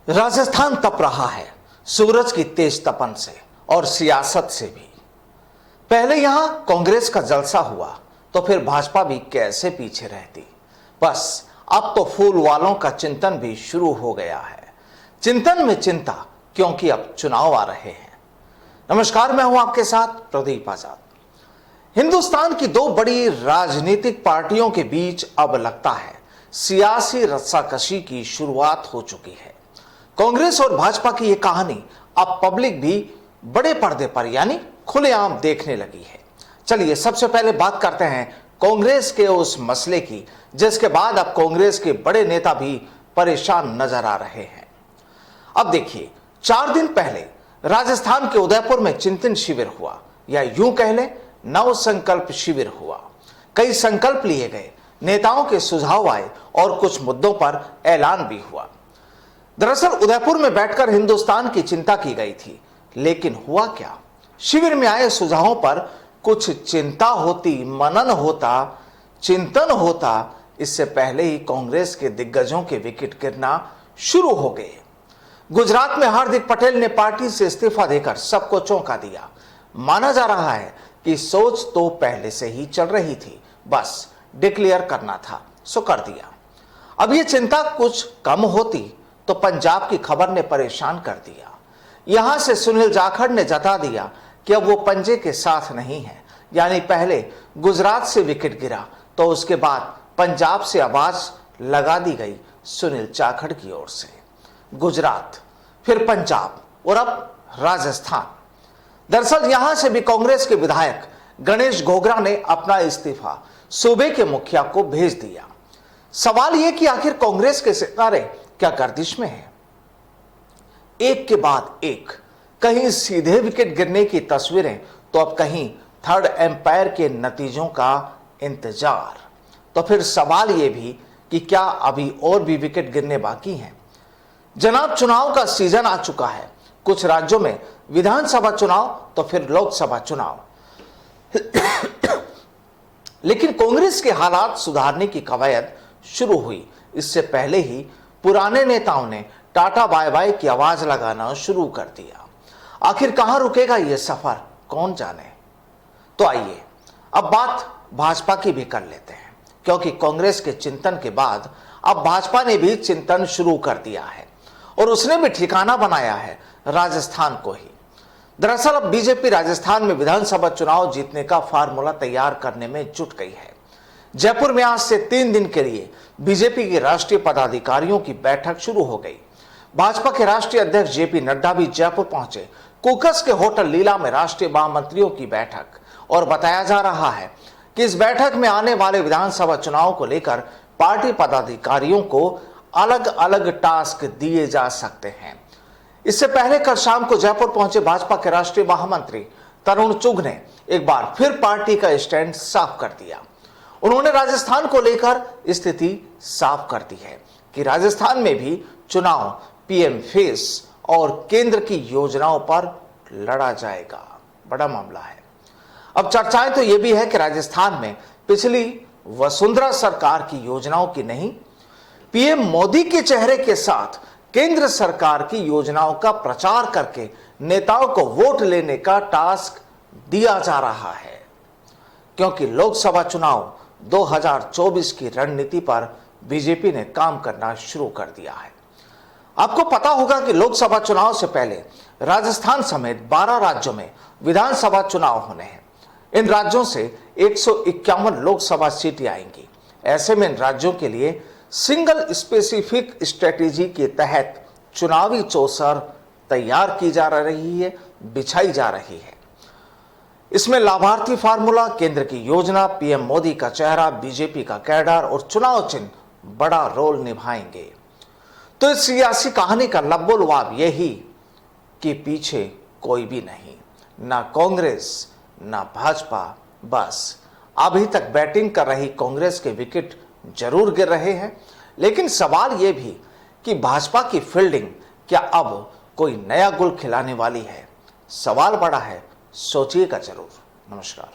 राजस्थान तप रहा है सूरज की तेज तपन से और सियासत से भी। पहले यहां कांग्रेस का जलसा हुआ तो फिर भाजपा भी कैसे पीछे रहती। बस अब तो फूल वालों का चिंतन भी शुरू हो गया है। चिंतन में चिंता, क्योंकि अब चुनाव आ रहे हैं। नमस्कार, मैं हूं आपके साथ प्रदीप आजाद। हिंदुस्तान की दो बड़ी राजनीतिक पार्टियों के बीच अब लगता है सियासी रस्साकशी की शुरुआत हो चुकी है। कांग्रेस और भाजपा की यह कहानी अब पब्लिक भी बड़े पर्दे पर यानी खुलेआम देखने लगी है। चलिए सबसे पहले बात करते हैं कांग्रेस के उस मसले की जिसके बाद अब कांग्रेस के बड़े नेता भी परेशान नजर आ रहे हैं। अब देखिए, 4 दिन पहले राजस्थान के उदयपुर में चिंतन शिविर हुआ, या यूं कह लें नव संकल्प शिविर हुआ। कई संकल्प लिए गए, नेताओं के सुझाव आए और कुछ मुद्दों पर ऐलान भी हुआ। दरअसल उदयपुर में बैठकर हिंदुस्तान की चिंता की गई थी, लेकिन हुआ क्या? शिविर में आए सुझावों पर कुछ चिंता होती, मनन होता, चिंतन होता, इससे पहले ही कांग्रेस के दिग्गजों के विकेट गिरना शुरू हो गए। गुजरात में हार्दिक पटेल ने पार्टी से इस्तीफा देकर सबको चौंका दिया। माना जा रहा है कि सोच तो पहले से ही चल रही थी, बस डिक्लेयर करना था, सो कर दिया। अब यह चिंता कुछ कम होती तो पंजाब की खबर ने परेशान कर दिया। यहां से सुनील जाखड़ ने जता दिया कि अब वो पंजे के साथ नहीं है, यानी पहले गुजरात से विकेट गिरा तो उसके बाद पंजाब से आवाज लगा दी गई सुनील जाखड़ की ओर से। गुजरात, फिर पंजाब और अब राजस्थान। दरअसल यहां से भी कांग्रेस के विधायक गणेश घोगरा ने अपना इस्तीफा सूबे के मुखिया को भेज दिया। सवाल यह कि आखिर कांग्रेस के सितारे क्या गर्दिश में है? एक के बाद एक, कहीं सीधे विकेट गिरने की तस्वीरें तो अब कहीं थर्ड एम्पायर के नतीजों का इंतजार। तो फिर सवाल यह भी कि क्या अभी और भी विकेट गिरने बाकी हैं? जनाब, चुनाव का सीजन आ चुका है। कुछ राज्यों में विधानसभा चुनाव तो फिर लोकसभा चुनाव। लेकिन कांग्रेस के हालात सुधारने की कवायद शुरू हुई इससे पहले ही पुराने नेताओं ने टाटा बाय बाय की आवाज लगाना शुरू कर दिया। आखिर कहां रुकेगा यह सफर, कौन जाने। तो आइए अब बात भाजपा की भी कर लेते हैं, क्योंकि कांग्रेस के चिंतन के बाद अब भाजपा ने भी चिंतन शुरू कर दिया है और उसने भी ठिकाना बनाया है राजस्थान को ही। दरअसल अब बीजेपी राजस्थान में विधानसभा चुनाव जीतने का फार्मूला तैयार करने में जुट गई है। जयपुर में आज से 3 दिन के लिए बीजेपी के राष्ट्रीय पदाधिकारियों की बैठक शुरू हो गई। भाजपा के राष्ट्रीय अध्यक्ष जेपी नड्डा भी जयपुर पहुंचे। कुकस के होटल लीला में राष्ट्रीय महामंत्रियों की बैठक, और बताया जा रहा है कि इस बैठक में आने वाले विधानसभा चुनाव को लेकर पार्टी पदाधिकारियों को अलग अलग टास्क दिए जा सकते हैं। इससे पहले कल शाम को जयपुर पहुंचे भाजपा के राष्ट्रीय महामंत्री तरुण चुघ ने एक बार फिर पार्टी का स्टैंड साफ कर दिया। उन्होंने राजस्थान को लेकर स्थिति साफ कर दी है कि राजस्थान में भी चुनाव पीएम फेस और केंद्र की योजनाओं पर लड़ा जाएगा। बड़ा मामला है। अब चर्चाएं तो यह भी है कि राजस्थान में पिछली वसुंधरा सरकार की योजनाओं की नहीं, पीएम मोदी के चेहरे के साथ केंद्र सरकार की योजनाओं का प्रचार करके नेताओं को वोट लेने का टास्क दिया जा रहा है, क्योंकि लोकसभा चुनाव 2024 की रणनीति पर बीजेपी ने काम करना शुरू कर दिया है। आपको पता होगा कि लोकसभा चुनाव से पहले राजस्थान समेत 12 राज्यों में विधानसभा चुनाव होने हैं। इन राज्यों से 151 लोकसभा सीटें आएंगी। ऐसे में इन राज्यों के लिए सिंगल स्पेसिफिक स्ट्रेटेजी के तहत चुनावी चौसर तैयार की जा रही है, बिछाई जा रही है। इसमें लाभार्थी फार्मूला, केंद्र की योजना, पीएम मोदी का चेहरा, बीजेपी का कैडर और चुनाव चिन्ह बड़ा रोल निभाएंगे। तो इस सियासी कहानी का लब्बो-लुआब यही कि पीछे कोई भी नहीं, ना कांग्रेस ना भाजपा। बस अभी तक बैटिंग कर रही कांग्रेस के विकेट जरूर गिर रहे हैं, लेकिन सवाल यह भी कि भाजपा की फील्डिंग क्या अब कोई नया गुल खिलाने वाली है? सवाल बड़ा है, सोचिएगा जरूर। नमस्कार।